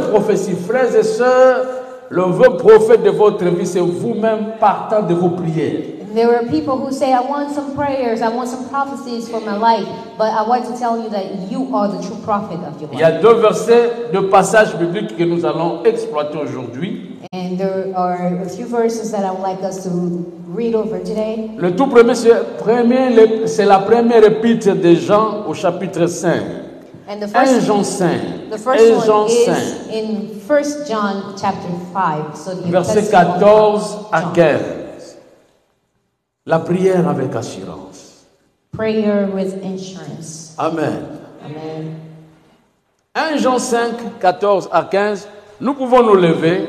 prophétie, frères et sœurs, le vrai prophète de votre vie, c'est vous-même partant de vos prières. There are people who say, I want some prayers, I want some prophecies for my life. But I want to tell you that you are the true prophet of your Il y a life. deux versets, deux passages bibliques que nous allons exploiter aujourd'hui. And there are a few verses that I would like us to read over today. Le tout premier, c'est la première épître de Jean au chapitre 5. And the 1 first, Jean 5. the first 1 one Jean is 5. in 1 John chapter 5. So the Versets epistle of 14 à John. 15. La prière avec assurance. Prayer with insurance. Amen. Amen. 1 Jean 5, 14 à 15. Nous pouvons nous lever.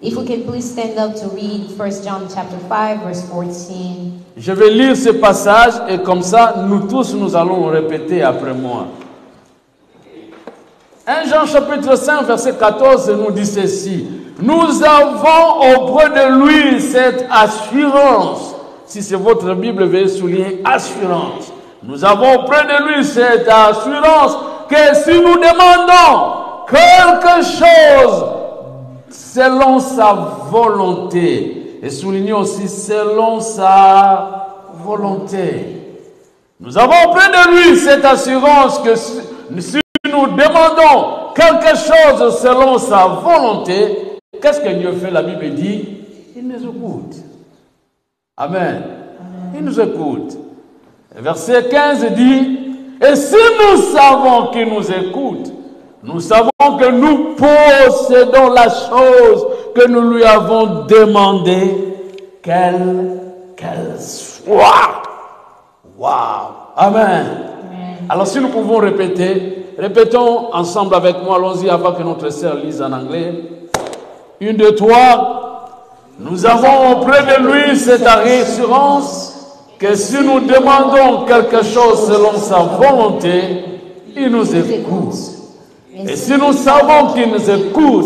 If we can please stand up to read 1 John chapter 5, verse 14. Je vais lire ce passage et comme ça, nous tous, nous allons répéter après moi. 1 Jean chapitre 5, verset 14 nous dit ceci. Nous avons auprès de lui cette assurance. Si c'est votre Bible, veuillez souligner assurance. Nous avons auprès de lui cette assurance que si nous demandons quelque chose selon sa volonté, et soulignons aussi selon sa volonté. Nous avons auprès de lui cette assurance que si nous demandons quelque chose selon sa volonté, qu'est-ce que Dieu fait? La Bible dit, il nous écoute. Amen. Il nous écoute. Verset 15 dit, et si nous savons qu'il nous écoute, nous savons que nous possédons la chose que nous lui avons demandé, qu'elle soit. Wow. Amen. Alors si nous pouvons répéter, répétons ensemble avec moi, allons-y avant que notre sœur lise en anglais. 1, 2, 3. Nous avons auprès de lui cette assurance que si nous demandons quelque chose selon sa volonté, il nous écoute. Et si nous savons qu'il nous écoute,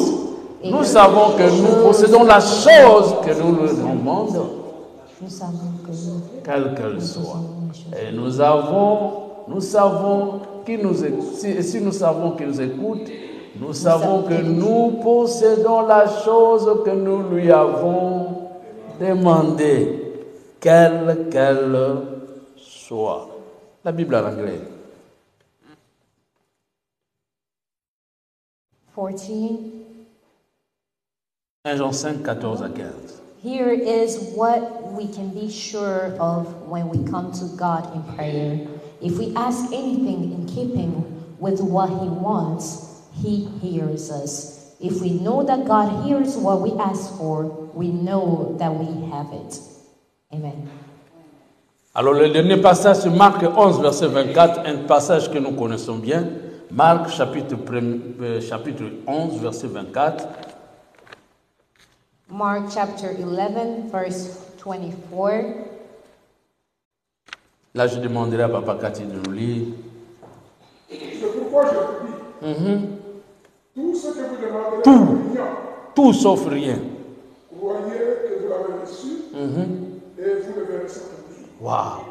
nous savons que nous possédons la chose que nous lui demandons, quelle qu'elle soit. Et nous savons qu'il nous écoute. Et si nous savons qu'il nous écoute, nous savons que nous possédons la chose que nous lui avons demandé, quelle qu'elle soit. La Bible en anglais. 14. 1 Jean 5, 14 à 15. Here is what we can be sure of when we come to God in prayer. If we ask anything in keeping with what He wants, He hears us. If we know that God hears what we ask for, we know that we have it. Amen. Alors le dernier passage, c'est Marc 11, verset 24, un passage que nous connaissons bien. Marc chapitre 11, verset 24. Mark chapter 11, verse 24. Là, je demanderai à Papa Cathy de nous lire. C'est pourquoi je vous dis, tout ce que vous demanderez Tout sauf rien. croyez que vous l'avez reçu et vous le verrez s'accomplir. Wow.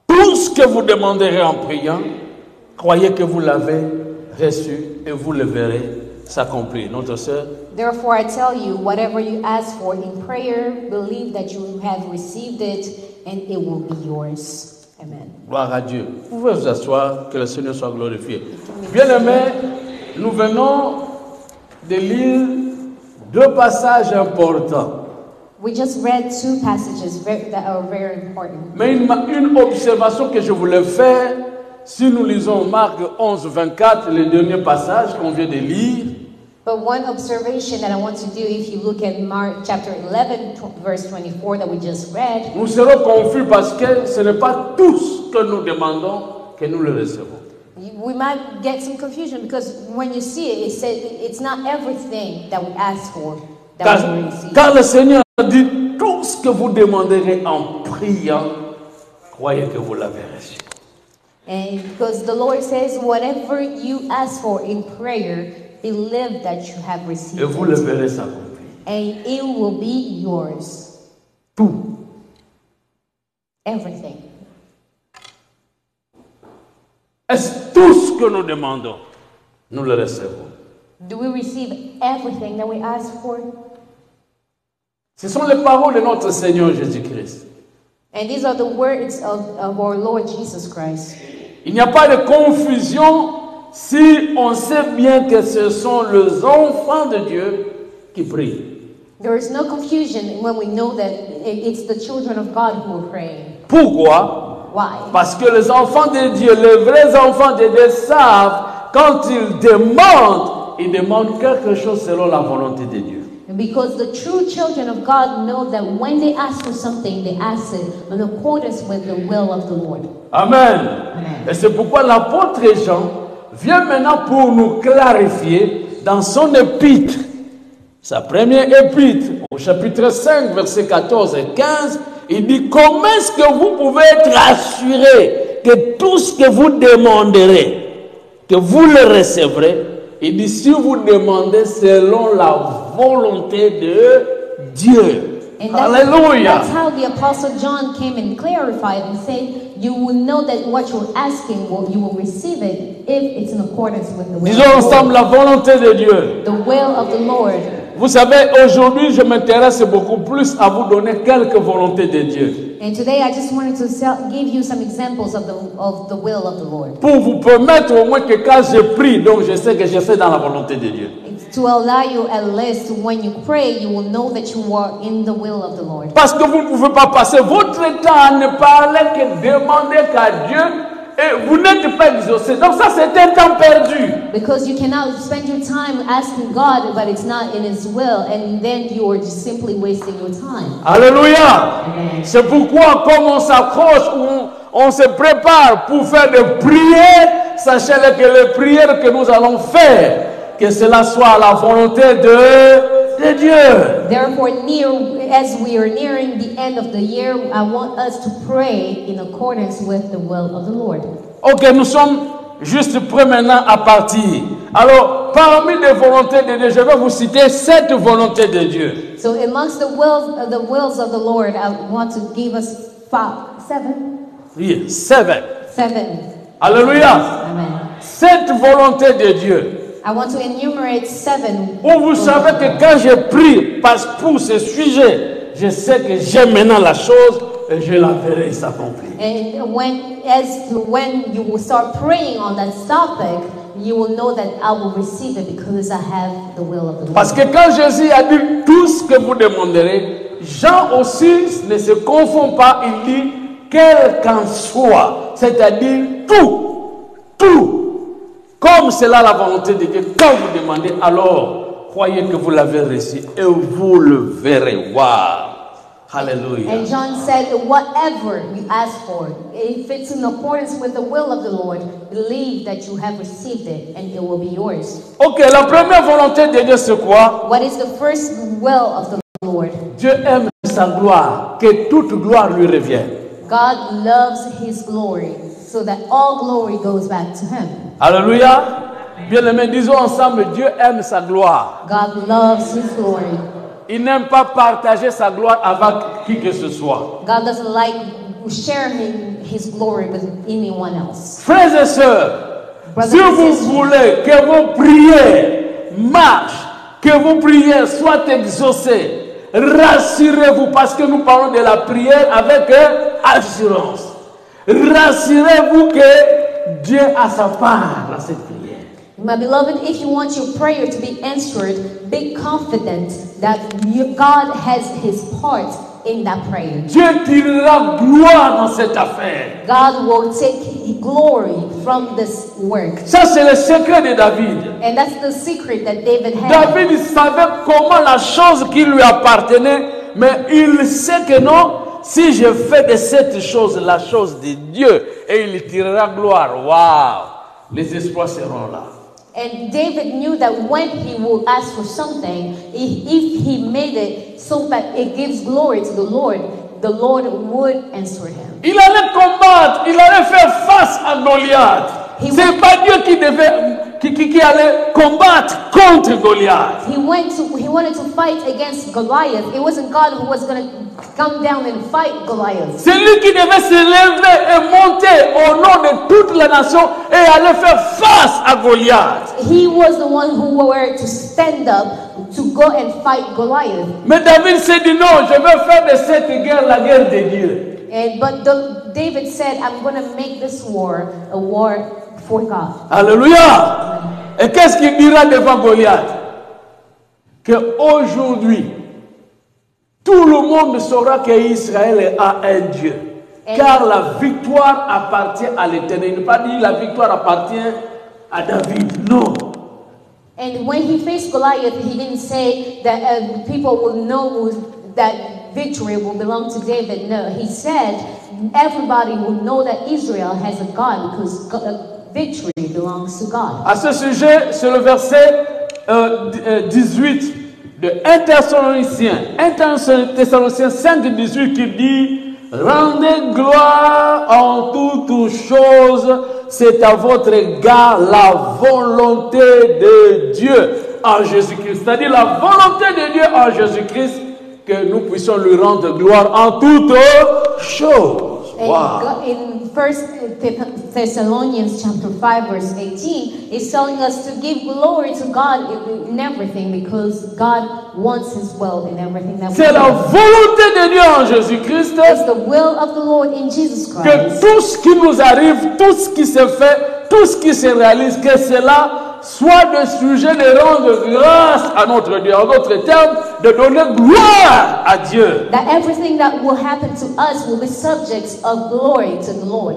Tout ce que vous demanderez en priant, croyez que vous l'avez reçu et vous le verrez s'accomplir. Notre sœur. Therefore, I tell you, whatever you ask for in prayer, believe that you have received it and it will be yours. Amen. Gloire à Dieu. Vous pouvez vous asseoir, que le Seigneur soit glorifié. Bien-aimés, nous venons de lire deux passages importants. We just read two passages that are very important. Mais une observation que je voulais faire, si nous lisons Marc 11, 24, le dernier passage qu'on vient de lire, But one observation that I want to do, if you look at Mark chapter 11, verse 24 that we just read, nous serons confus parce que ce n'est pas tout ce que nous demandons que nous le recevons. we might get some confusion because when you see it, it says it's not everything that we ask for that we will receive. Car le Seigneur dit, tout ce que vous demanderez en priant, croyez que vous l'avez reçu. And because the Lord says, whatever you ask for in prayer, believe that you have received Et vous le it. verrez s'accomplir. And it will be yours. Tout. Everything. Est-ce tout ce que nous demandons, nous le recevons? Do we receive everything that we ask for? Ce sont les paroles de notre Seigneur Jésus-Christ. And these are the words of our Lord Jesus Christ. Il n'y a pas de confusion si on sait bien que ce sont les enfants de Dieu qui prient. There is no confusion when we know that it's the children of God who are praying. Pourquoi? Why? Parce que les enfants de Dieu, les vrais enfants de Dieu savent quand ils demandent quelque chose selon la volonté de Dieu. Because the true children of God know that when they ask for something, they ask it in accordance with the will of the Lord. Amen. Amen. Et c'est pourquoi l'apôtre Jean vient maintenant pour nous clarifier dans son épître, sa première épître, au chapitre 5, versets 14 et 15, il dit comment est-ce que vous pouvez être assuré que tout ce que vous demanderez, que vous le recevrez. Il dit si vous demandez selon la volonté de Dieu. And Hallelujah. that's how the Apostle John came and clarified and said, you will know that what you're asking, you will receive it if it's in accordance with the will Disons of the ensemble Lord. la volonté de Dieu. The will of the Lord. Vous savez, aujourd'hui, je m'intéresse beaucoup plus à vous donner quelques volontés de Dieu. And today I just wanted to give you some examples of the will of the Lord. Pour vous permettre au moins que quand je prie, donc je sais que je fais dans la volonté de Dieu. It's to allow you at least when you pray, you will know that you are in the will of the Lord. Parce que vous ne pouvez pas passer votre temps à ne parler que demander qu'à Dieu et vous n'êtes pas exaucé. Donc ça, c'est un temps perdu. Because you cannot spend your time asking God, but it's not in His will, and then you are just simply wasting your time. Alléluia. Amen. C'est pourquoi, comme on s'accroche, on se prépare pour faire des prières, sachez que les prières que nous allons faire, que cela soit la volonté de Dieu. Therefore, as we are nearing the end of the year, I want us to pray in accordance with the will of the Lord. Ok, nous sommes juste prêts maintenant à partir. Alors, parmi les volontés de Dieu, je vais vous citer 7 volontés de Dieu. So, amongst the wills of the Lord, I want to give us 7. Oui, 7. 7. Alléluia. Amen. 7 volontés de Dieu. I want to enumerate 7. Où vous savez que quand je prie pour ce sujet, je sais que j'aime maintenant la chose et je la verrai s'accomplir. And when you will start praying on that topic, you will know that I will receive it because I have the will of the Lord. Parce que quand Jésus a dit tout ce que vous demanderez, Jean aussi ne se confond pas, il dit quel qu'en soit, c'est-à-dire tout. Comme c'est là la volonté de Dieu, quand vous demandez, alors croyez que vous l'avez reçu et vous le verrez. Wow! Hallelujah. And John said, whatever you ask for, if it's in accordance with the will of the Lord, believe that you have received it and it will be yours. Ok, la première volonté de Dieu c'est quoi? What is the first will of the Lord? Dieu aime sa gloire, que toute gloire lui revienne. God loves His glory, so that all glory goes back to Him. Alléluia. Bien-aimés, disons ensemble, Dieu aime sa gloire. God loves His glory. Il n'aime pas partager sa gloire avec qui que ce soit. God doesn't like sharing His glory with anyone else. Frères et sœurs, si vous voulez que vos prières marchent, que vos prières soient exaucées, rassurez-vous parce que nous parlons de la prière avec assurance. Rassurez-vous que Dieu a sa part dans cette prière. My beloved, if you want your prayer to be answered, be confident that God has His part in that prayer. Dieu tirera gloire dans cette affaire. God will take glory from this work. Ça, c'est le secret de David. And that's the secret that David had. David savait comment la chose qui lui appartenait, mais il sait que non, si je fais de cette chose la chose de Dieu, et il tirera gloire. Waouh! Les exploits seront là. And David knew that when he will ask for something, if he made it so that it gives glory to the Lord would answer him. Il allait combattre, il allait faire face à Goliath. C'est pas Dieu qui allait combattre contre Goliath. He wanted to fight against Goliath. It wasn't God who was going to come down and fight Goliath. C'est lui qui devait se lever et monter au nom de toute la nation et aller faire face à Goliath. He was the one who were to stand up to go and fight Goliath. Mais David s'est dit non, je vais faire de cette guerre la guerre de Dieu. But David said, I'm going to make this war a war for God. Alléluia. Et qu'est-ce qu'il dira devant Goliath? Qu'aujourd'hui, tout le monde saura qu'Israël a un Dieu. Car la victoire appartient à l'Éternel. Il n'a pas dit la victoire appartient à David. Non. And when he faced Goliath, he didn't say that people will know that victory will belong to David. No, he said everybody will know that Israel has a God because victory belongs to God. À ce sujet, c'est le verset 18 de 1 Thessaloniciens 5, 18 qui dit « Rendez gloire en toutes choses, c'est à votre égard la volonté de Dieu en Jésus-Christ. » C'est-à-dire la volonté de Dieu en Jésus-Christ, que nous puissions lui rendre gloire en toutes choses. Wow. In 1 Thessalonians chapter 5 verse 18, it's telling us to give glory to God in everything because God wants His will in everything that we do. C'est la volonté de Dieu en Jésus-Christ. It's the will of the Lord in Jesus Christ. Que tout ce qui nous arrive, tout ce qui se fait, tout ce qui se réalise, que cela soit de sujet de rendre grâce à notre Dieu. En d'autres termes, de donner gloire à Dieu. That everything that will happen to us will be subjects of glory to the Lord.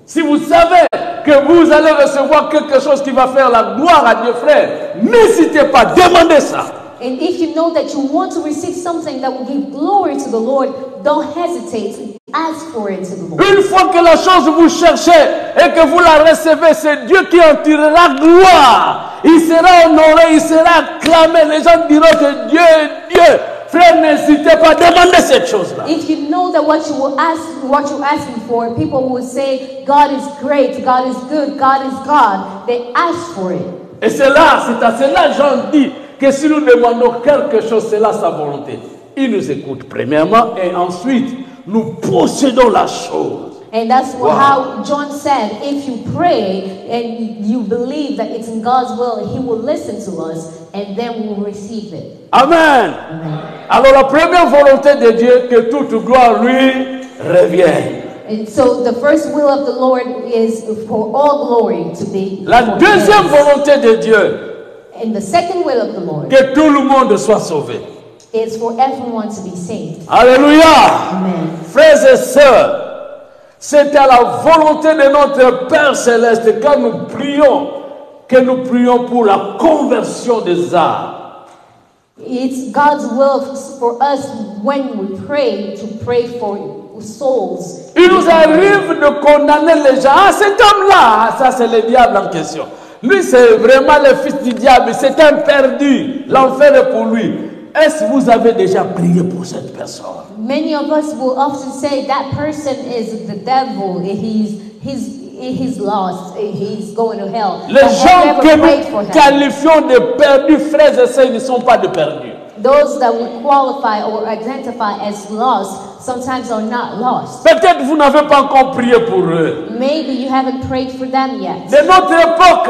Si vous savez que vous allez recevoir quelque chose qui va faire la gloire à Dieu, frère, n'hésitez pas, demandez ça. And if you know that you want to receive something that will give glory to the Lord, don't hesitate to ask for it to the Lord. Une fois que la chose vous cherchez et que vous la recevez, c'est Dieu qui en tirera gloire. Il sera honoré, il sera acclamé. Les gens diront que Dieu est Dieu. Frère, n'hésitez pas, demandez cette chose-là. If you know that what you're asking for, people will say, God is great, God is good, God is God. They ask for it. Et c'est à cela Jean dit que si nous demandons quelque chose, c'est là sa volonté. Il nous écoute premièrement et ensuite nous possédons la chose. And that's how John said, if you pray and you believe that it's in God's will, He will listen to us and then we will receive it. Amen. Amen. Alors la première volonté de Dieu, que toute gloire lui revienne. And so the first will of the Lord is for all glory to be. La deuxième volonté de Dieu, and the second will of the Lord que tout le monde soit sauvé. is for everyone to be saved. Alléluia. Amen. Frères et sœurs, c'est à la volonté de notre Père Céleste quand nous prions, que nous prions pour la conversion des âmes. It's God's will for us when we pray to pray for souls. Il nous arrive de condamner les gens. Ah, cet homme-là, ça c'est le diable en question. Lui, c'est vraiment le fils du diable. C'est un perdu. L'enfer est pour lui. Est-ce que vous avez déjà prié pour cette personne? Many of us will often say that person is the devil. He's lost. He's going to hell. Les gens que nous qualifions de perdus, frères et sœurs, ils ne sont pas de perdus. Those that we qualify or identify as lost sometimes are not lost. Peut-être vous n'avez pas encore prié pour eux. Maybe you haven't prayed for them yet. De notre époque,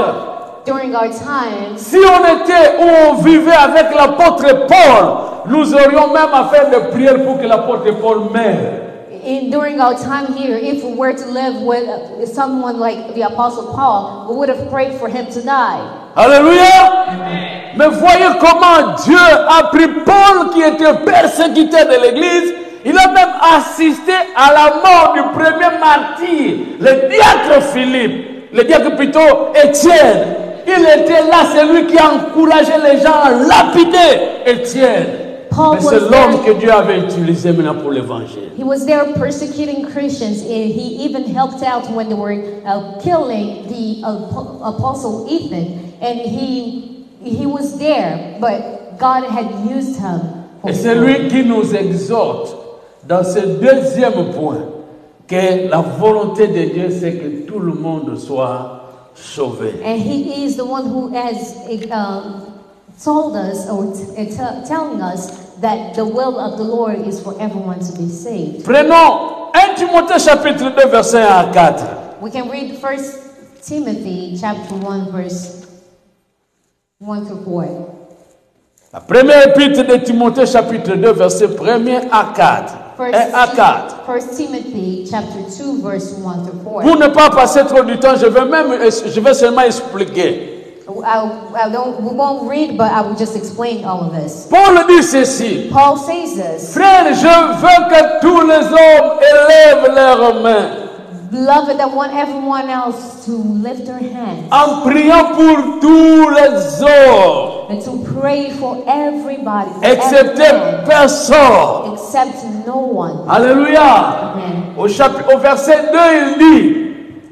during our time, si on était ou on vivait avec l'apôtre Paul, nous aurions même à faire des prières pour que l'apôtre Paul meure. During our time here, if we were to live with someone like the Apostle Paul, we would have prayed for him to die. Alléluia. Mais voyez comment Dieu a pris Paul qui était persécuteur de l'Église. Il a même assisté à la mort du premier martyr, le diacre Philippe, le diacre plutôt Étienne. Il était là, c'est lui qui a encouragé les gens à lapider Étienne. Mais c'est l'homme que Dieu avait utilisé maintenant pour l'évangile. He was there persecuting Christians, and he even helped out when they were killing the apostle Ethan. And he was there, but God had used him. Et c'est lui qui nous exhorte dans ce deuxième point que la volonté de Dieu, c'est que tout le monde soit sauver. And He is the one who has told us or telling us that the will of the Lord is for everyone to be saved. Prenons 1 Timothée chapitre 2 verset 1 à 4. We can read 1 Timothy chapter 1 verse 1 through 4. La première épître de Timothée chapitre 2 verset 1 à 4. 1 Timothy chapter 2 verse 1 through 4. Pour ne pas passer trop du temps, je vais seulement expliquer. We won't read, but I will just explain all of this. Paul dit ceci. Paul says this. Frères, je veux que tous les hommes élèvent leurs mains. Beloved, I want everyone else to lift their hands En priant pour tous les hommes. and to pray for everybody, for Excepté everyone, personne. except no one. Alléluia. Amen. Au verset 2, il dit,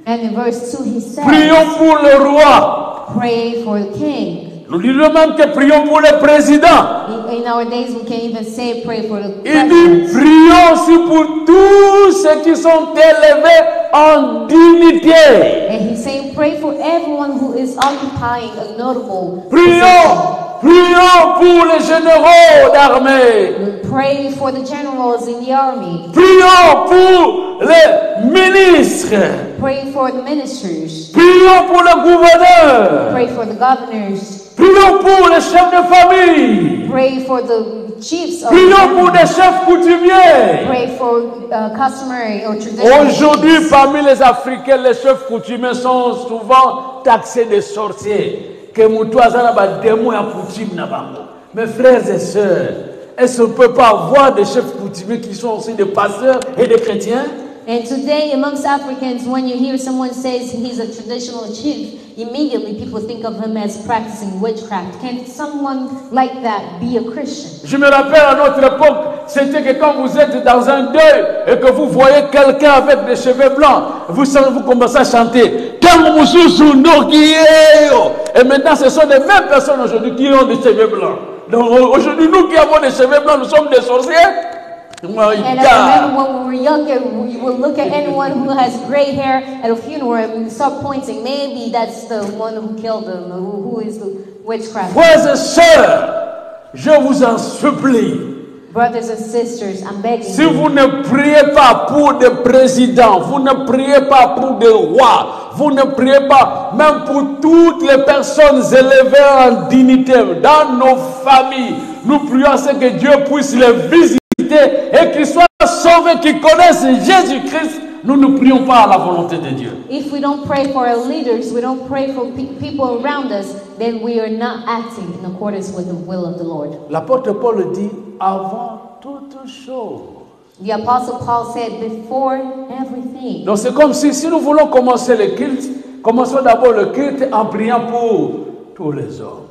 And in verse 2 he says, prions pour le roi. pray for the king. Nous disons même que prions pour le président. In our days, we can even say pray for the Il dit, president. prions aussi pour tous ceux qui sont élevés en dignité. And he's saying pray for everyone who is occupying a notable Prions, prions pour les généraux d'armée. position. Pray for the generals in the army. Prions pour les ministres. Pray for the ministers. Prions pour le gouverneur. Pray for the governors. Prions pour les chefs de famille. Pray for the chiefs of Prions pour the des chefs coutumiers. Pray for customary or traditional Aujourd'hui, chiefs. parmi les Africains, les chefs coutumiers sont souvent taxés de sorciers. Que Moutouazana na ba démon ya coutume na bango. Mes frères et sœurs, est-ce qu'on ne peut pas avoir des chefs coutumiers qui sont aussi des pasteurs et des chrétiens? And today, amongst Africans, when you hear someone says he's a traditional chief, immediately people think of him as practicing witchcraft. Can someone like that be a Christian? Je me rappelle à notre époque, c'était que quand vous êtes dans un deuil et que vous voyez quelqu'un avec des cheveux blancs, vous commencez à chanter. Et maintenant, ce sont les mêmes personnes aujourd'hui qui ont des cheveux blancs. Donc aujourd'hui, nous qui avons des cheveux blancs, nous sommes des sorciers. And I remember when we were younger, we would look at anyone who has gray hair at a funeral and we start pointing. Maybe that's the one who killed him, who is the witchcraft. Frères et sœurs, je vous en supplie. Brothers and sisters, I'm begging Si you. vous ne priez pas pour des présidents, vous ne priez pas pour des rois, vous ne priez pas même pour toutes les personnes élevées en dignité dans nos familles, nous prions à ce que Dieu puisse les visiter et qu'ils soient sauvés, qu'ils connaissent Jésus-Christ. Nous ne prions pas à la volonté de Dieu. If we don't pray for our leaders, we don't pray for people around us, then we are not acting in accordance with the will of the Lord. L'apôtre Paul dit, avant toute chose. The Apostle Paul said, before everything. Donc c'est comme si nous voulons commencer le culte, commençons d'abord le culte en priant pour tous les hommes.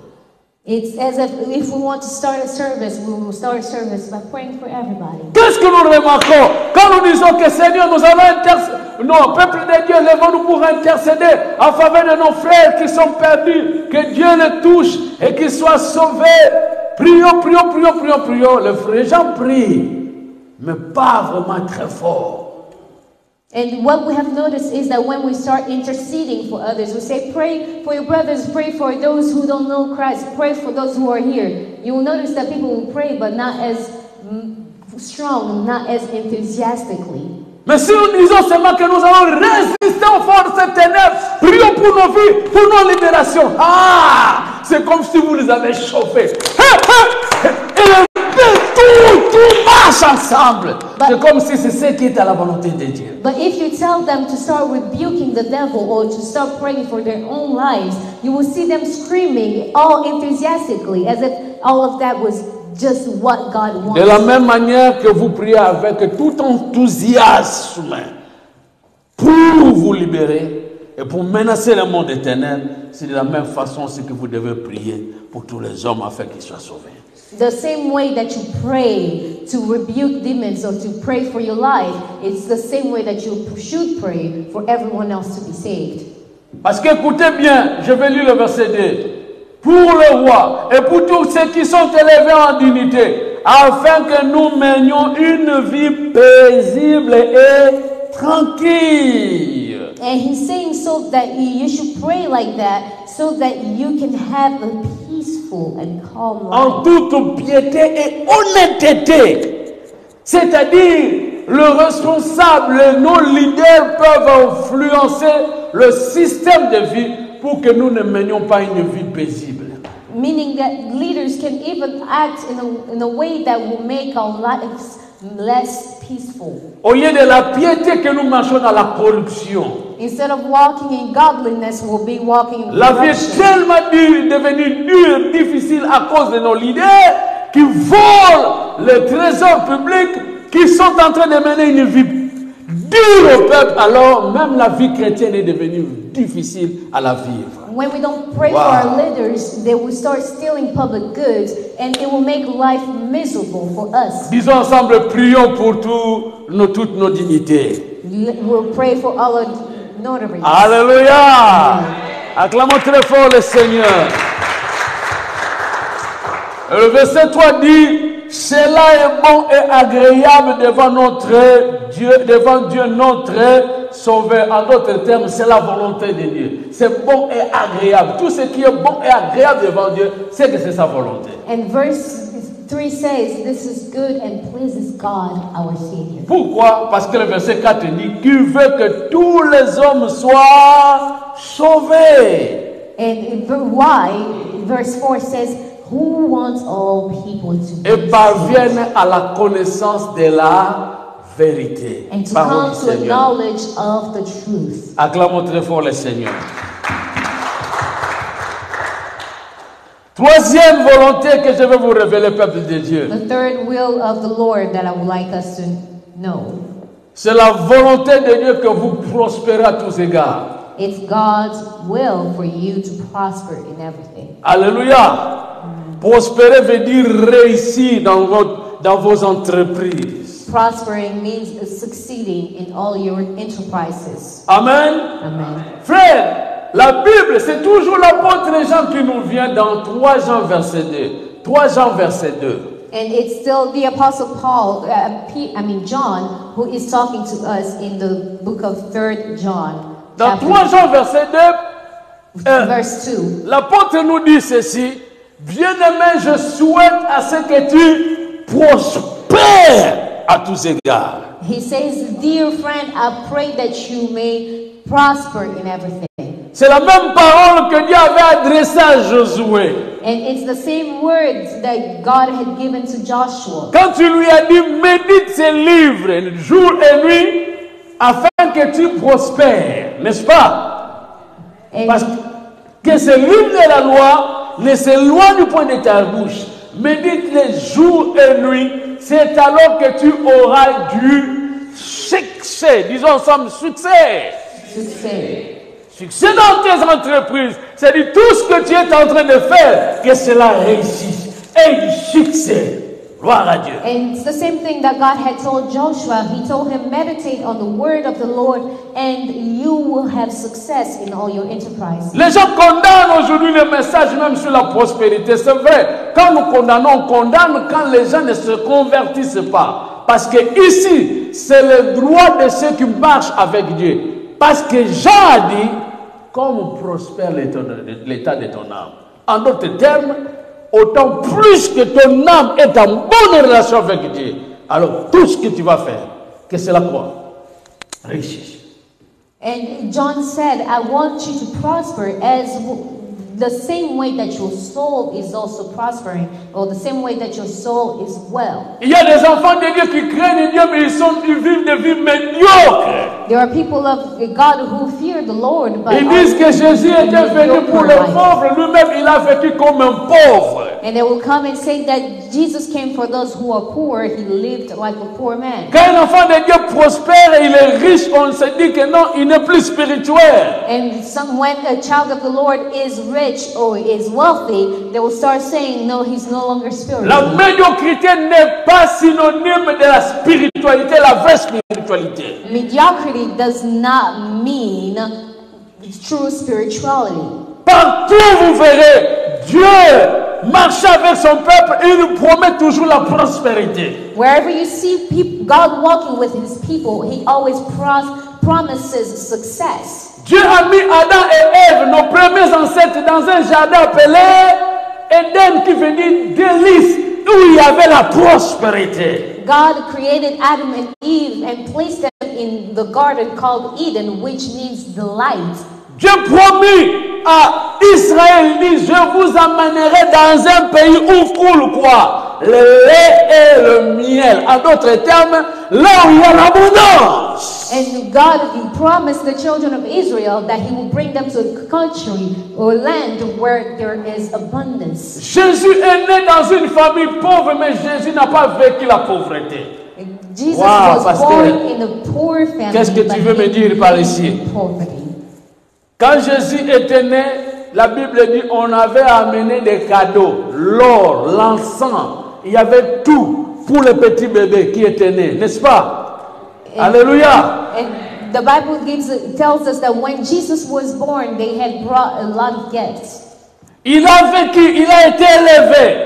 It's as if we want to start a service, we will start a service by praying for everybody. Qu'est-ce que nous remarquons quand nous disons que Seigneur, nous allons intercéder, non, peuple de Dieu, levons-nous pour intercéder en faveur de nos frères qui sont perdus, que Dieu les touche et qu'ils soient sauvés. Prions, prions, prions, prions, prions. Les gens prient, mais pas vraiment très fort. And what we have noticed is that when we start interceding for others, we say, pray for your brothers, pray for those who don't know Christ, pray for those who are here. You will notice that people will pray, but not as strong, not as enthusiastically. Mais si nous disons seulement que nous allons résister aux forces ténèbres, prions pour nos vies, pour nos libérations. Ah, c'est comme si vous les avez chauffés. Et tout marche ensemble. C'est comme si c'est ce qui est à la volonté de Dieu. But if you tell them to start rebuking the devil or to start praying for their own lives, you will see them screaming all enthusiastically as if all of that was just what God wants. De la même manière que vous priez avec tout enthousiasme pour vous libérer et pour menacer le monde éternel, c'est de la même façon ce que vous devez prier pour tous les hommes afin qu'ils soient sauvés. The same way that you pray to rebuke demons or to pray for your life, it's the same way that you should pray for everyone else to be saved. Parce que écoutez bien, je vais lire le verset 2. Pour le roi et pour tous ceux qui sont élevés en dignité, afin que nous menions une vie paisible et tranquille. And he's saying so that you should pray like that so that you can have a peaceful and calm En life. toute piété et honnêteté. C'est-à-dire, le responsable, nos leaders peuvent influencer le système de vie pour que nous ne menions pas une vie paisible. Meaning that leaders can even act in a way that will make our lives less peaceful. Au lieu de la piété que nous marchons dans la corruption. Instead of walking in godliness, we'll be walking in La vie est corruption. tellement devenue dure, difficile à cause de nos leaders qui volent les trésors publics, qui sont en train de mener une vie dure au peuple. Alors même la vie chrétienne est devenue difficile à la vivre. When we don't pray for our leaders, they will start stealing public goods and it will make life miserable for us. Disons ensemble, prions pour toutes nos dignités. We'll pray for all our notaries. Alléluia! Acclamons très fort le Seigneur. Le verset 3 dit, cela est bon et agréable devant Dieu notre Sauveur. En d'autres termes, c'est la volonté de Dieu. C'est bon et agréable. Tout ce qui est bon et agréable devant Dieu, c'est que c'est sa volonté. And verse 3 says, this is good and pleases God, our Savior. Pourquoi? Parce que le verset 4 dit, qui veut que tous les hommes soient sauvés. And why? Verse 4 says, who wants all people to be Et saved parviennent à la connaissance de la vérité. and to Parole come du to a Seigneur. knowledge of the truth. Acclamons très fort le Seigneur. Troisième volonté que je vais vous révéler, peuple de Dieu, The third will of the Lord that I would like us to know. c'est la volonté de Dieu que vous prospérez à tous égards. It's God's will for you to prosper in everything. Alléluia. Prospérer veut dire réussir dans vos entreprises. Prospering means succeeding in all your enterprises. Amen. Amen. Frère, la Bible, c'est toujours l'apôtre Jean qui nous vient dans 3 Jean verset 2. 3 Jean verset 2. And it's still the Apostle John, who is talking to us in the book of 3 John. Dans chapter 3 Jean verset 2, verse 2. l'apôtre nous dit ceci. Bien-aimé, je souhaite à ce que tu prospères à tous égards. He says, dear friend, I pray that you may prosper in everything. C'est la même parole que Dieu avait adressée à Josué. And it's the same words that God had given to Joshua. Quand tu lui as dit, médite ces livres jour et nuit, afin que tu prospères, n'est-ce pas? And Parce que ces livres de la loi ne s'éloignent du point de ta bouche. Médite-les jour et nuit, c'est alors que tu auras du succès. Disons ensemble, succès. success. Succès dans tes entreprises, c'est-à-dire tout ce que tu es en train de faire, que cela réussisse. Et du succès. Gloire à Dieu. And it's the same thing that God had told Joshua. He told him, meditate on the word of the Lord and you will have success in all your enterprise. Les gens condamnent aujourd'hui le message même sur la prospérité. C'est vrai, quand nous condamnons, on condamne quand les gens ne se convertissent pas. Parce que ici, c'est le droit de ceux qui marchent avec Dieu. Parce que Jean a dit, comme prospère l'état de ton âme. En d'autres termes, autant plus que ton âme est en bonne relation avec Dieu, alors tout ce que tu vas faire, que cela quoi? Réussisse. And John said, I want you to prosper as the same way that your soul is also prospering, or the same way that your soul is well. Il y a des enfants de Dieu qui craignent Dieu, mais ils vivent des vies médiocres. There are people of God who fear the Lord, but Ils disent que Jésus était venu pour les pauvres, lui-même il a vécu comme un pauvre. and they will come and say that Jesus came for those who are poor. He lived like a poor man. Quand un enfant de Dieu prospère et il est riche, on se dit que non, il n'est plus spirituel. And when a child of the Lord is rich or is wealthy, they will start saying, no, he's no longer spiritual. La médiocrité n'est pas synonyme de la spiritualité, la vraie spiritualité. Mediocrity does not mean true spirituality. Partout vous verrez Dieu marcher avec son peuple et il nous promet toujours la prospérité. Wherever you see God walking with his people, he always promises success. Dieu a mis Adam et Ève, nos premiers ancêtres, dans un jardin appelé Éden, qui veut dire délice, où il y avait la prospérité. God created Adam and Eve and placed them in the garden called Eden, which means delight. Dieu promit à Israël, il dit, je vous amènerai dans un pays où coule quoi? Le lait et le miel. En d'autres termes, là où il y a l'abondance. And God promised the children of Israel that he will bring them to a country or land where there is abundance. Jésus est né dans une famille pauvre, mais Jésus n'a pas vécu la pauvreté. Jesus Wow, was pasteur. born in a poor family. Qu'est-ce que tu but veux me he dire lived par in ici? poverty. Quand Jésus était né, la Bible dit on avait amené des cadeaux, l'or, l'encens. Il y avait tout pour le petit bébé qui était né, n'est-ce pas? Alléluia. And the Bible tells us that when Jesus was born, they had brought a lot of gifts. Il a vécu, il a été élevé.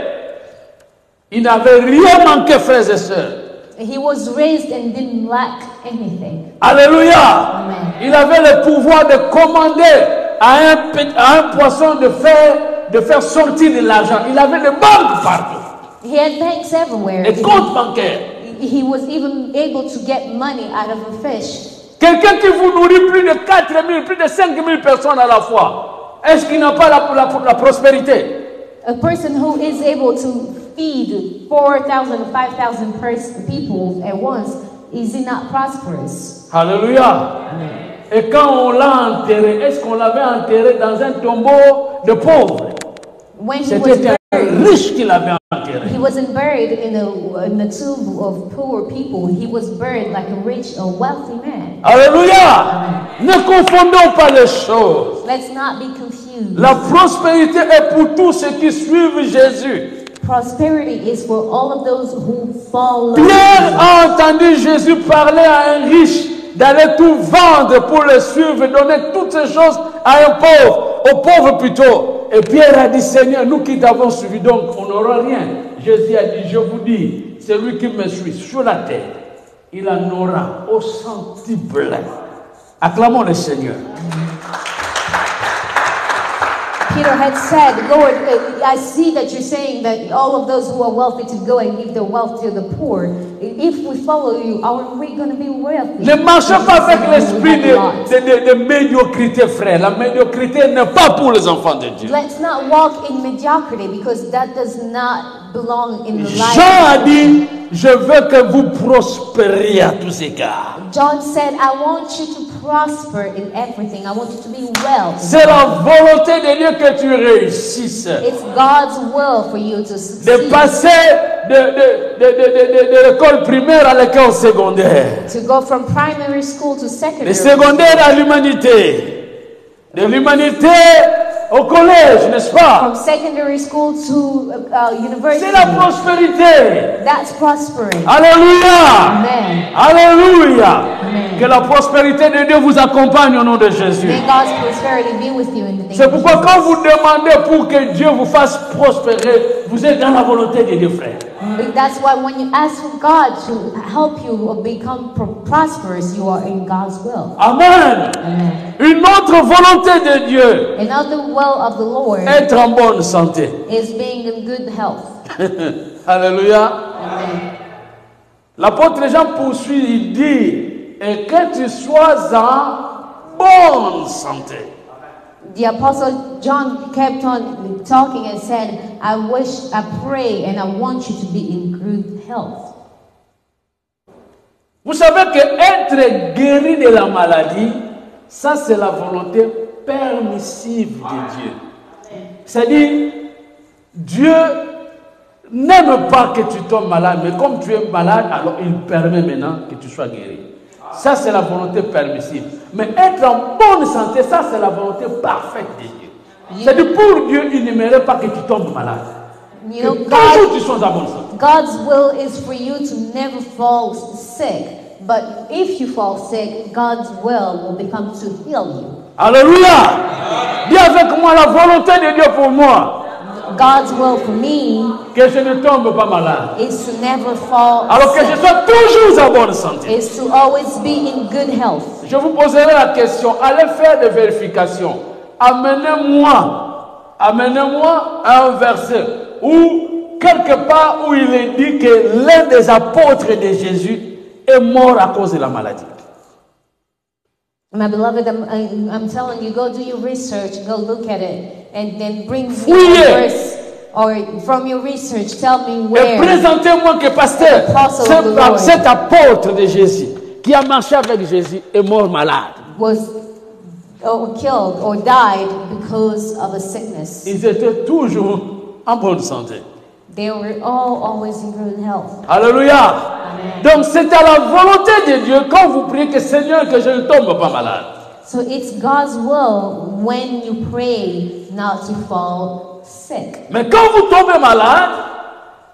Il n'avait rien manqué, frères et sœurs. He was raised and didn't lack anything. Alléluia. Amen. Il avait le pouvoir de commander à un poisson de faire sortir de l'argent. Il avait des banques partout. He had banks everywhere. Des comptes bancaires. He was even able to get money out of a fish. Quelqu'un qui vous nourrit plus de 4 000, plus de 5 000 personnes à la fois. Est-ce qu'il n'a pas la prospérité? A person who is able to feed 4,000, 5,000 people at once, is he not prosperous? Alléluia. Et quand on l'a enterré, est-ce qu'on l'avait enterré dans un tombeau de pauvres? When he was C'était un buried, riche qui l'avait enterré. he wasn't buried in a tomb of poor people. He was buried like a wealthy man. Alléluia. Ne confondons pas les choses. Let's not be confused. La prospérité est pour tous ceux qui suivent Jésus. Prosperity is for all of those who follow. Pierre a entendu Jésus parler à un riche d'aller tout vendre pour le suivre et donner toutes ces choses à un pauvre, au pauvre plutôt. Et Pierre a dit, Seigneur, nous qui t'avons suivi, donc on n'aura rien. Jésus a dit, je vous dis, celui qui me suit sur la terre, il en aura au centuple. Acclamons le Seigneur. Peter had said, Lord, I see that you're saying that all of those who are wealthy to go and give their wealth to the poor. If we follow you, are we going to be wealthy? Ne marchez pas avec l'esprit We have de médiocrité, frère. La médiocrité n'est pas pour les enfants de Dieu. Let's not walk in mediocrity because that does not belong in the life. Jean a dit, je veux que vous prospériez à tous égards. John said, I want you to prosper in everything. I want you to be well. C'est la volonté de Dieu que tu réussisses. It's God's will for you to De succeed. passer de l'école primaire à l'école secondaire. To go from primary school to De secondary. secondaire à l'humanité. De l'humanité au collège, n'est-ce pas? From secondary school to university. C'est la prospérité. That's prospering. Alléluia. Amen. Alléluia. Amen. Que la prospérité de Dieu vous accompagne au nom de Jésus. May God's prosperity be with you in the name C'est of pourquoi Jesus. quand vous demandez pour que Dieu vous fasse prospérer, vous êtes dans la volonté de Dieu, frère. That's why when you ask God to help you become prosperous, you are in God's will. Amen. Amen. Une autre volonté de Dieu, Another will of the Lord être en bonne santé. is being in good health. Alléluia. Amen. L'apôtre Jean poursuit, il dit, et que tu sois en bonne santé. The apostle John kept on talking and said, I pray and I want you to be in good health. Vous savez que être guéri de la maladie, ça c'est la volonté permissive de Dieu. C'est-à-dire, Dieu n'aime pas que tu tombes malade, mais comme tu es malade, alors il permet maintenant que tu sois guéri. Ça c'est la volonté permissive. Mais être en bonne santé, ça c'est la volonté parfaite de Dieu. C'est-à-dire, pour Dieu, il n'aimerait pas que tu tombes malade. You know, Que toujours tu sois en bonne santé. God's will is for you to never fall sick. But if you fall sick, God's will become to heal you. Alléluia. Dis avec moi la volonté de Dieu pour moi. God's will for me que je ne tombe pas malade. is to never fall Alors que je sick. sois toujours en bonne santé. Is to always be in good health. Je vous poserai la question, allez faire des vérifications. Amenez-moi un verset où, quelque part où il est dit que l'un des apôtres de Jésus est mort à cause de la maladie. My beloved, I'm telling you, go do your research, go look at it, and then bring me Fouillez. a verse, or from your research, tell me Et where présentez-moi que pasteur, Apostle of the Lord. cet apôtre de Jésus qui a marché avec Jésus est mort malade. was killed or died because of a sickness. Ils étaient toujours en bonne santé. They were all always in good health. Alléluia. Amen. Donc c'est à la volonté de Dieu quand vous priez que Seigneur que je ne tombe pas malade. So it's God's will when you pray not to fall sick. Mais quand vous tombez malade,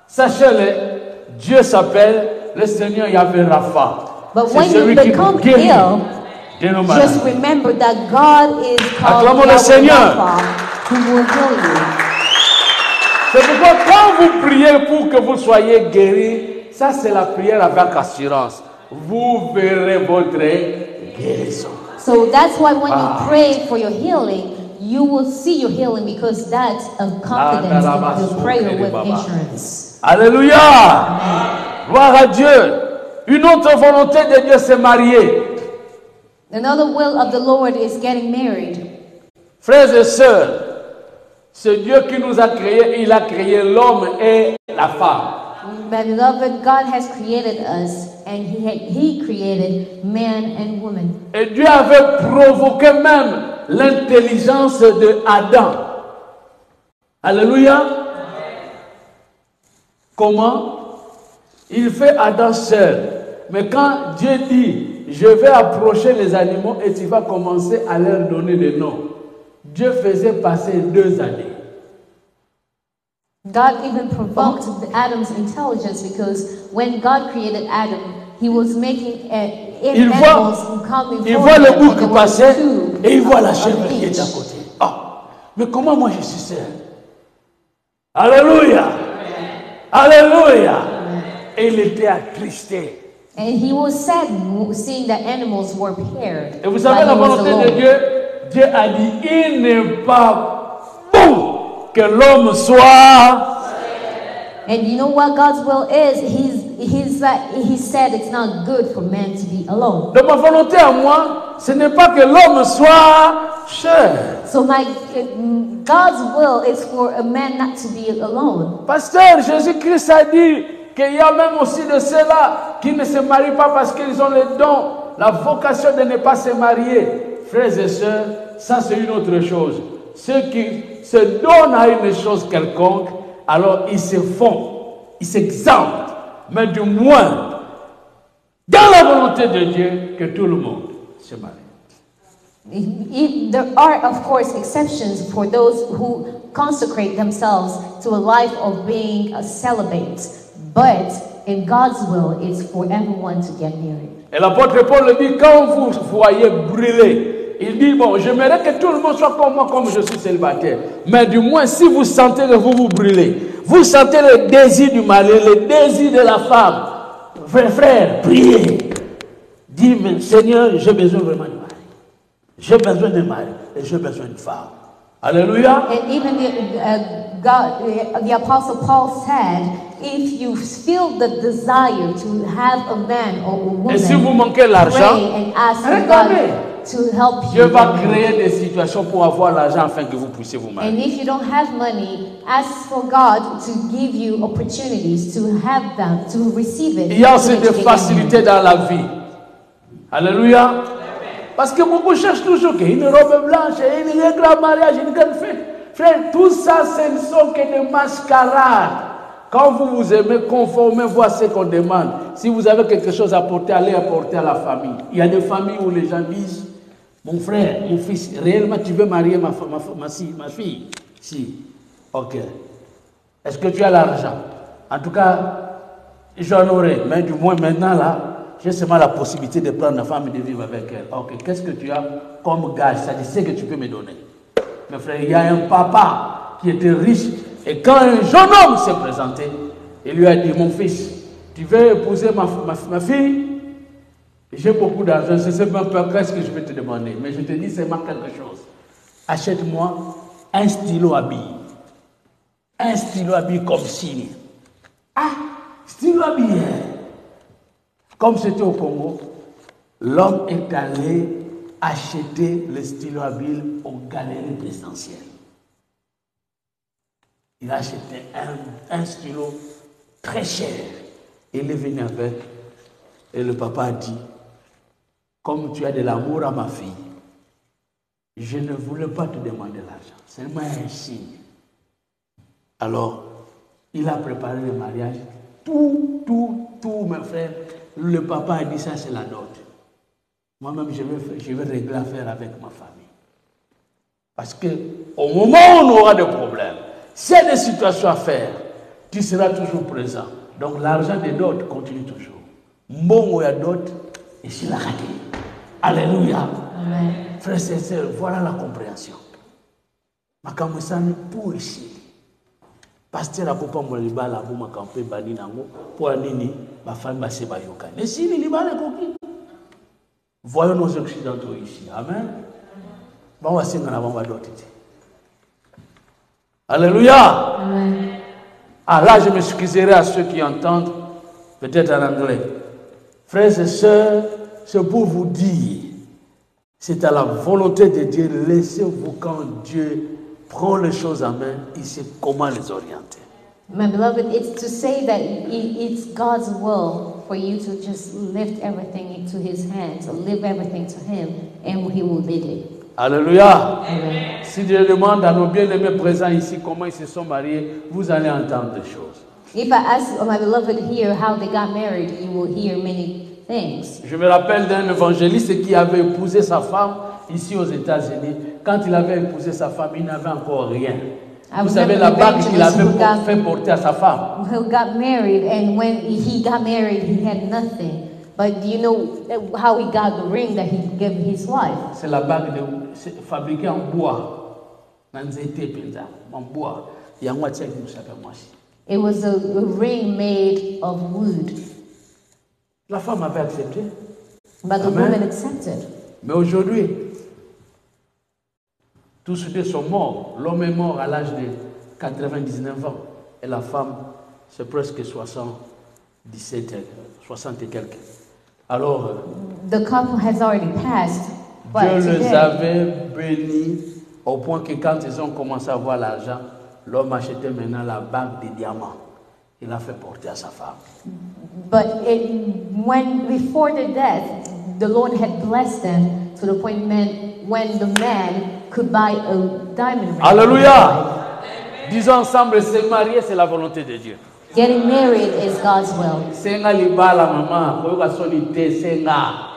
sachez-le, Dieu s'appelle le Seigneur Yahvé Rapha. But C'est when you celui qui become vous guérit ill, de nos just maladies. remember that God is called Acclamons le Yahweh Seigneur. Rapha, who will heal you. C'est pourquoi quand vous priez pour que vous soyez guéris, ça c'est la prière avec assurance. Vous verrez votre guérison. So that's why when you pray for your healing, you will see your healing because that's a confidence in the prayer with insurance. Alléluia. Gloire à Dieu. Une autre volonté de Dieu, c'est marier. Another will of the Lord is getting married. Frères et sœurs, c'est Dieu qui nous a créés. Il a créé l'homme et la femme. My beloved, God has created us, and He created man and woman. Et Dieu avait provoqué même l'intelligence de Adam. Alléluia. Comment? Il fait Adam seul. Mais quand Dieu dit, je vais approcher les animaux et tu vas commencer à leur donner des noms, Dieu faisait passer 2 années. God even provoked Adam's intelligence because when God created Adam, He was making animals come Il before voit le him, bouc and there passer were 2 et il voit la on chèvre qui est each. à côté. Ah, mais comment moi je suis seul? Alléluia. Alléluia. Et il était attristé. And he was sad seeing that animals were paired. Et vous savez while la he was volonté de alone. Dieu? Dieu a dit, il n'est pas bon que l'homme soit. And you know what God's will is? He said it's not good for man to be alone. Donc ma volonté à moi, ce n'est pas que l'homme soit seul. So God's will is for a man not to be alone. Pasteur, Jésus-Christ a dit qu'il y a même aussi de ceux-là qui ne se marient pas parce qu'ils ont le don, la vocation de ne pas se marier. Frères et sœurs, ça c'est une autre chose. Ceux qui se donnent à une chose quelconque, alors ils se font, ils s'exemptent. Mais du moins, dans la volonté de Dieu, que tout le monde se marie. There are, of course, exceptions for those who consecrate themselves to a life of being a celibate. But in God's will, it's for everyone to get married. Et l'apôtre Paul dit, quand vous voyez brûler, il dit, bon, j'aimerais que tout le monde soit comme moi, comme je suis célibataire. Mais du moins, si vous sentez que vous vous brûlez, vous sentez le désir du mari, le désir de la femme, frère, priez. Dis, mais Seigneur, j'ai besoin vraiment de mari. J'ai besoin de mari et j'ai besoin de femme. Alléluia. And even the Apostle Paul said, if you feel the desire to have a man or a woman, Et si vous manquez l'argent, pray and ask regardez. God to help Dieu you. va créer des situations pour avoir l'argent afin que vous puissiez vous marier. And if you don't have money, ask for God to give you opportunities to have them, to receive it. Il y a aussi so that des you can get facilités dans la vie. Alléluia. Parce que beaucoup cherchent toujours une robe blanche, une grand mariage, une grande fête. Frère, tout ça, ce ne sont que des mascarades. Quand vous vous aimez, conformez-vous à ce qu'on demande. Si vous avez quelque chose à apporter, allez apporter à la famille. Il y a des familles où les gens disent, mon frère, mon fils, réellement tu veux marier ma fille? Si. Ok. Est-ce que tu as l'argent? En tout cas, j'en aurai. Mais du moins maintenant là, j'ai seulement la possibilité de prendre la femme et de vivre avec elle. Ok, qu'est-ce que tu as comme gage? Ça dit, c'est que tu peux me donner. Mes frères, il y a un papa qui était riche, Et quand un jeune homme s'est présenté, il lui a dit, mon fils, tu veux épouser ma fille? J'ai beaucoup d'argent, je ne sais même pas qu'est-ce que je vais te demander, mais je te dis seulement quelque chose. Achète-moi un stylo à billes. Un stylo à billes comme signe. Ah, stylo à billes. Comme c'était au Congo, l'homme est allé acheter le stylo à billes aux galeries présidentielles. Il a acheté un stylo très cher. Il est venu avec, et le papa a dit, comme tu as de l'amour à ma fille, je ne voulais pas te demander l'argent, seulement un signe. Alors, il a préparé le mariage, tout, mes frères. Le papa a dit, ça c'est la dot. Moi-même, je vais régler l'affaire avec ma famille. Parce qu'au moment où on aura des problèmes, s'il y a des situations à faire, tu seras toujours présent. Donc l'argent des dots continue toujours. Bon ou ya dot, et c'est la raté. Alléluia. Amen. Frères et sœurs, voilà la compréhension. Makamusani pour ici. Pasteur akopa moliba la buma kampe bani nango pour nini ma femme ba se ba yoka. Mais si ni libale koki. Voyons nos occidentaux ici. Amen. Bon va singa na bamba dotiti. Alléluia. Amen. Ah là je m'excuserai à ceux qui entendent peut-être en anglais. Frères et sœurs, c'est pour vous dire, c'est à la volonté de Dieu, laissez-vous quand Dieu prend les choses en main, il sait comment les orienter. My beloved, it's to say that it's God's will for you to just lift everything into His hands, live everything to Him, and He will lead it. Alléluia. Amen. Si Dieu demande à nos bien-aimés présents ici comment ils se sont mariés, vous allez entendre des choses. If I ask my beloved here how they got married, you will hear many things. Je me rappelle d'un évangéliste qui avait épousé sa femme ici aux États-Unis. Quand il avait épousé sa femme, il n'avait encore rien. Vous savez la bague qu'il avait fait porter à sa femme. Who got married, and when he got married, he had nothing. But do you know how he got the ring that he gave his wife? C'est la bague fabriquée en bois. En bois. It was a ring made of wood. La femme avait accepté. But the woman accepted. Mais aujourd'hui, tous ceux sont morts. L'homme est mort à l'âge de 99 ans. Et la femme, c'est presque 77, 60 et quelques. Alors, the couple has already passed. Dieu les avait bénis au point que quand ils ont commencé à avoir l'argent, l'homme achetait maintenant la bague de diamants. Il a fait porter à sa femme. But before their death, the Lord had blessed them to the point when the man could buy a diamond ring. Alléluia. Disons ensemble, se marier, c'est la volonté de Dieu. Getting married is God's will. Senga libala mama, koyoka solite senga.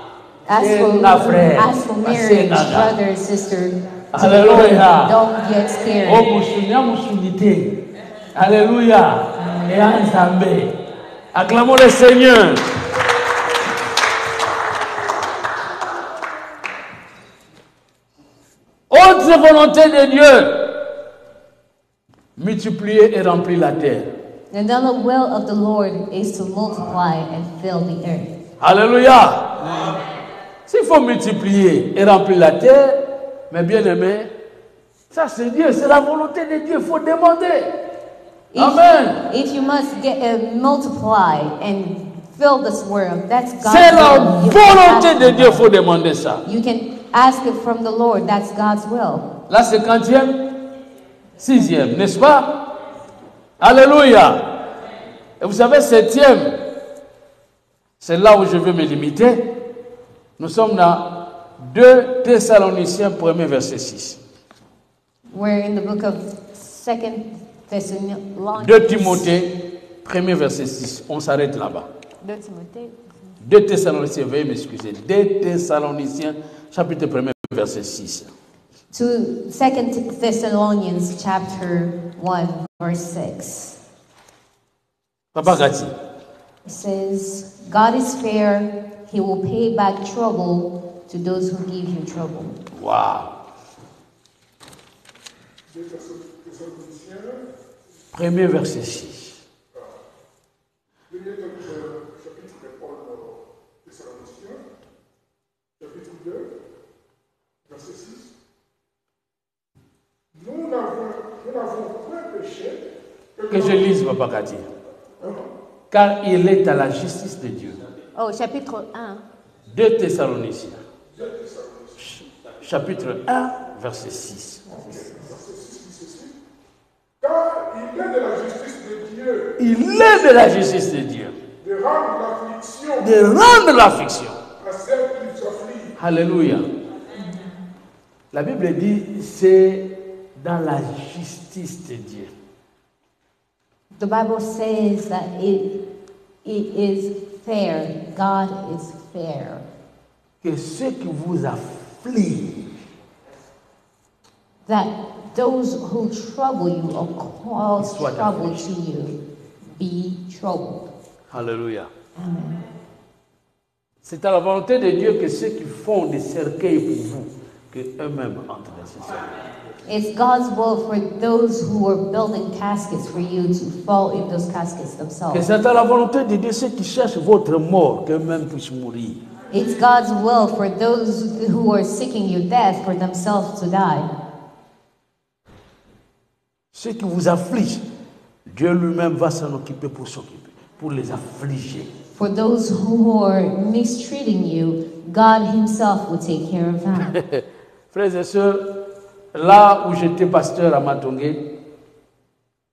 As for marriage, brother and sister, Alléluia. don't get scared. Oh, musunya musunite. Alléluia. Et ensemble. Acclamons le Seigneur. Autre volonté de Dieu, multiplier et remplir la terre. Another will of the Lord is to multiply and fill the earth. Alléluia. S'il faut multiplier et remplir la terre, mes bien-aimés, ça c'est Dieu, c'est la volonté de Dieu, il faut demander. Amen. If you must multiply and fill this world, that's God's will. C'est la volonté de Dieu, il faut demander ça. You can ask it from the Lord, that's God's will. La 50e, 6e, n'est-ce pas? Alléluia. Et vous savez, 7e, c'est là où je veux me limiter. Nous sommes dans 2 Thessaloniciens 1er verset 6. We're in the book of 2 Thessalonians. 2 Timothée 1er verset 6. On s'arrête là-bas. 2 Timothée. 2 Thessaloniciens, veuillez m'excuser. 2 Thessaloniciens chapitre 1er verset 6. To 2 Thessalonians chapter 1 verse 6. Papa Gati. It says, God is fair, He will pay back trouble to those who give you trouble. Wow. Premier verset 6. Premier chapitre de Paul Thessaloniciens, chapitre 2, verset 6. Nous n'avons point péché. Que je lise, Papa Kati. Car il est à la justice de Dieu. Oh, chapitre 1. 2 Thessaloniciens. Chapitre 1, verset 6. Car il est de la justice de Dieu Il est de la justice de Dieu de rendre l'affliction de rendre l'affliction. à celles qui s'affligent. Alléluia. La Bible dit c'est dans la justice de Dieu. The Bible says that it is fair. God is fair. Que ceux qui vous affligent, That those who trouble you or cause Soit trouble affligé. to you be troubled. alléluia. Amen. C'est à la volonté de Dieu que ceux qui font des cercueils pour vous, que eux-mêmes entrent dans ces cercueils. It's God's will for those who are building caskets for you to fall in those caskets Que themselves. c'est à la volonté de Dieu ceux qui cherchent votre mort, qu'eux-mêmes puissent mourir. It's God's will for those who are seeking your death for themselves to die. Ceux qui vous affligent, Dieu lui-même va s'en occuper pour s'occuper, pour les affliger. For those who are mistreating you, God Himself will take care of them. Frères et sœurs, là où j'étais pasteur à Matongé,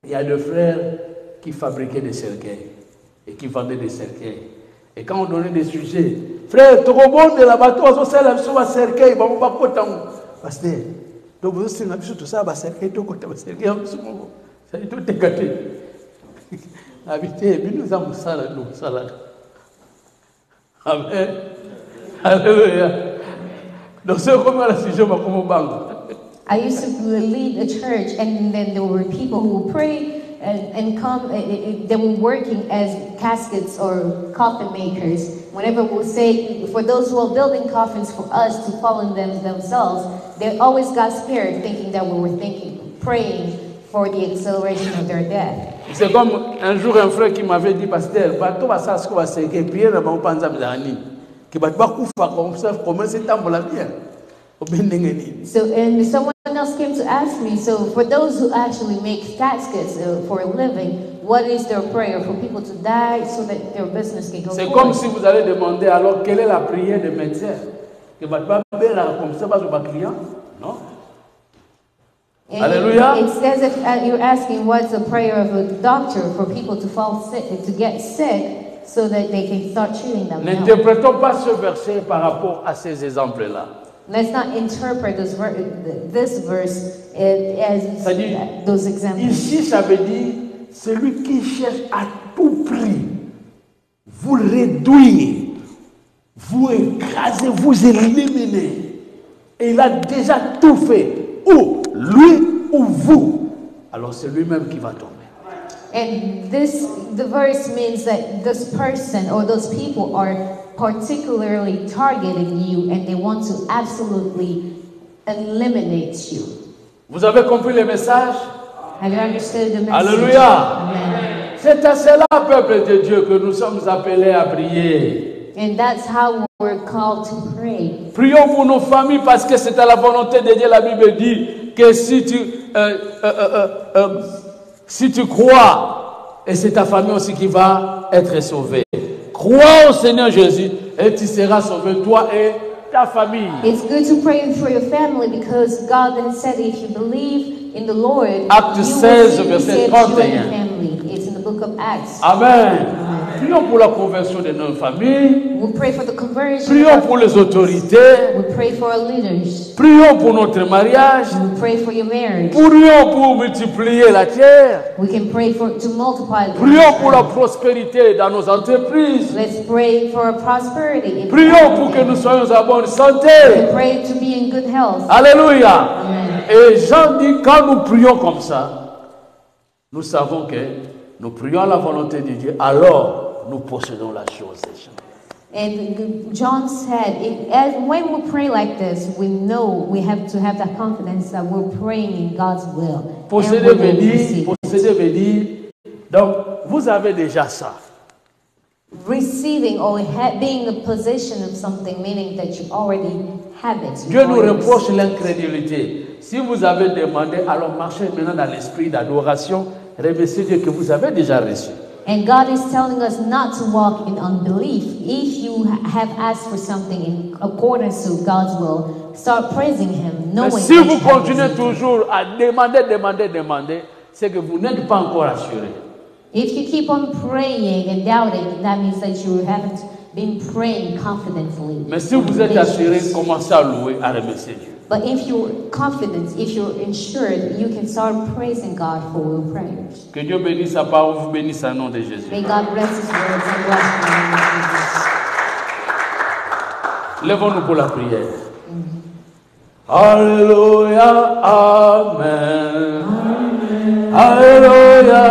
il y a deux frères qui fabriquaient des cercueils et qui vendaient des cercueils. Et quand on donnait des sujets, frère, tu rebondes de la bateau, on s'est la sur un cercueil, on va pas pasteur. Donc vous savez, tout ça, un cercueil, tout côté, un cercueil, ça est tout égaté. Habité, nous avons ça là, nous, ça là. Amen. Alléluia. Donc c'est comme la sujet, on va comme au banc. I used to lead a church, and then there were people who would pray and come. They were working as caskets or coffin makers. Whenever we would say, for those who are building coffins for us to fall in them themselves, they always got scared, thinking that we were praying for the acceleration of their death. C'est comme un jour un frère qui m'avait dit, pasteur, bateau va ça ce qu'on va se faire, puis il va pas penser à m'amener. Que bateau va couper comme ça, comment c'est temps pour la bien. So, and someone else came to ask me, so for those who actually make caskets for a living, what is their prayer for people to die so that their business can go C'est comme forward? si vous allez demander alors quelle est la prière des médecins. Que bateau va faire comme ça, pas sur le client, non? And Hallelujah. It's as if you're asking what's the prayer of a doctor for people to fall sick, to get sick, so that they can start treating them. No. N'interprétons pas ce verset par rapport à ces exemples-là. Let's not interpret this verse as C'est-à-dire, those examples. ici, ça veut dire celui qui cherche à tout prix vous réduire, vous écraser, vous éliminer. Et il a déjà tout fait. Ou lui ou vous. Alors c'est lui-même qui va tomber. And the verse means that this person or those people are particularly targeting you, and they want to absolutely eliminate you. Vous avez compris le message? Have you understood the message? Alléluia. Amen. C'est à cela, peuple de Dieu, que nous sommes appelés à prier. And that's how we're called to pray. Prions pour nos familles parce que c'est à la volonté de Dieu. La Bible dit que si tu crois, et c'est ta famille aussi qui va être sauvée. Crois au Seigneur Jésus et tu seras sauvé, toi et ta famille. It's good to pray for your family because God then said if you believe in the Lord, Acte you 16, will be verset saved, you and 31. your family. It's in the book of Acts. Amen. Prions pour la conversion de nos familles. We pray for the conversion. Prions pour les autorités. We pray for our leaders. Prions pour notre mariage. We pray for your marriage. Prions pour multiplier la terre. We can pray to multiply the Prions pour la prospérité dans nos entreprises. Let's pray for prosperity. In Prions pour que nous soyons en bonne santé. We pray to be in good health. Alléluia. Amen. Et Jean dit, quand nous prions comme ça, nous savons que nous prions à la volonté de Dieu, alors nous possédons la chose des gens. And John said, when we pray like this, we know we have to have that confidence that we're praying in God's will. And Posséder we veut will dire, receive it. posséder veut dire, donc vous avez déjà ça. Receiving or being in possession of something, meaning that you already have it. Dieu nous reproche l'incrédulité. Si vous avez demandé, alors marchez maintenant dans l'esprit d'adoration, remerciez Dieu que vous avez déjà reçu. And God is telling us not to walk in unbelief. If you have asked for something in accordance to God's will, start praising Him, knowing Mais si that vous you have continuez received. toujours à demander, c'est que vous n'êtes pas encore assuré. If you keep on praying and doubting, that means that you haven't been praying confidently. Mais si vous êtes assuré, commencez à louer, à remercier Dieu. But if you're confident, if you're insured, you can start praising God for your prayers. Que Dieu bénisse sa parole, vous bénisse au nom de Jésus. May God bless His words and bless the name of Jesus. Lèvons-nous pour la prière. Alléluia, Amen. Alléluia.